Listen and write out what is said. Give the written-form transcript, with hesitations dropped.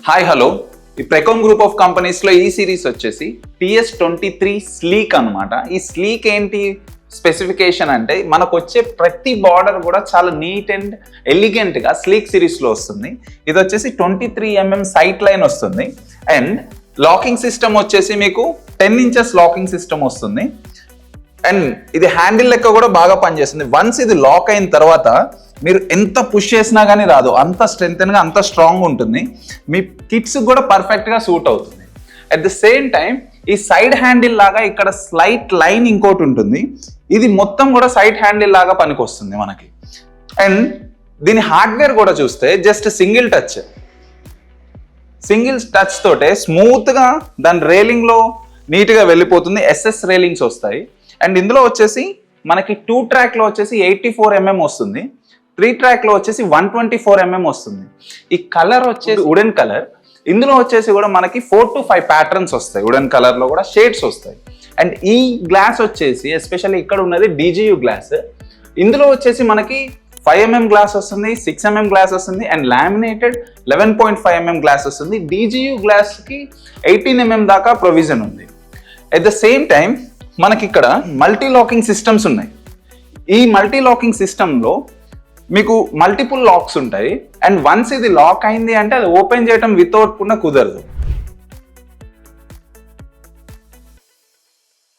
Hi hello ఈ ప్రెకోమ్ group of కంపెనీస్లో ఈ సిరీస్ వచ్చేసి TS23 స్లీక్ అనమాట. ఈ స్లీక్ ఏంటి స్పెసిఫికేషన్ అంటే మనకు వచ్చే ప్రతి బార్డర్ కూడా చాలా నీట్ అండ్ ఎలిగెంట్గా స్లీక్ సిరీస్లో వస్తుంది. ఇది వచ్చేసి 23mm సైట్ లైన్ వస్తుంది అండ్ లాకింగ్ సిస్టమ్ వచ్చేసి మీకు 10 inches లాకింగ్ సిస్టమ్ వస్తుంది అండ్ ఇది హ్యాండిల్ లెక్క కూడా బాగా పనిచేస్తుంది. వన్స్ ఇది లాక్ అయిన తర్వాత మీరు ఎంత పుష్ చేసినా కానీ రాదు, అంత స్ట్రెంగ్గా అంత స్ట్రాంగ్ ఉంటుంది. మీ కిడ్స్ కూడా పర్ఫెక్ట్గా సూట్ అవుతుంది. అట్ ద సేమ్ టైం ఈ సైడ్ హ్యాండిల్ లాగా ఇక్కడ స్లైట్ లైన్ ఇంకోటి ఉంటుంది. ఇది మొత్తం కూడా సైడ్ హ్యాండిల్ లాగా పనికొస్తుంది మనకి. అండ్ దీని హార్డ్వేర్ కూడా చూస్తే జస్ట్ సింగిల్ టచ్ తోటే స్మూత్గా దాని రేలింగ్లో నీట్గా వెళ్ళిపోతుంది. SS రేలింగ్స్ వస్తాయి. అండ్ ఇందులో వచ్చేసి మనకి 2 trackలో వచ్చేసి 84mm వస్తుంది, 3 trackలో వచ్చేసి 124mm వస్తుంది. ఈ కలర్ వచ్చేసి వుడెన్ కలర్. ఇందులో వచ్చేసి కూడా మనకి 4 to 5 ప్యాటర్న్స్ వస్తాయి. వుడెన్ కలర్లో కూడా షేడ్స్ వస్తాయి. అండ్ ఈ గ్లాస్ వచ్చేసి ఎస్పెషల్లీ ఇక్కడ ఉన్నది DGU గ్లాస్. ఇందులో వచ్చేసి మనకి 5mm గ్లాస్ వస్తుంది, 6mm గ్లాస్ వస్తుంది అండ్ లామినేటెడ్ 11.5mm గ్లాస్ వస్తుంది. DGU గ్లాస్కి 18mm దాకా ప్రొవిజన్ ఉంది. అట్ ద సేమ్ టైం మనకి ఇక్కడ మల్టీ లాకింగ్ సిస్టమ్స్ ఉన్నాయి. ఈ మల్టీ లాకింగ్ సిస్టంలో మీకు మల్టిపుల్ లాక్స్ ఉంటాయి అండ్ వన్స్ ఇది లాక్ అయింది అంటే అది ఓపెన్ చేయడం వితౌట్ కూడా కుదరదు.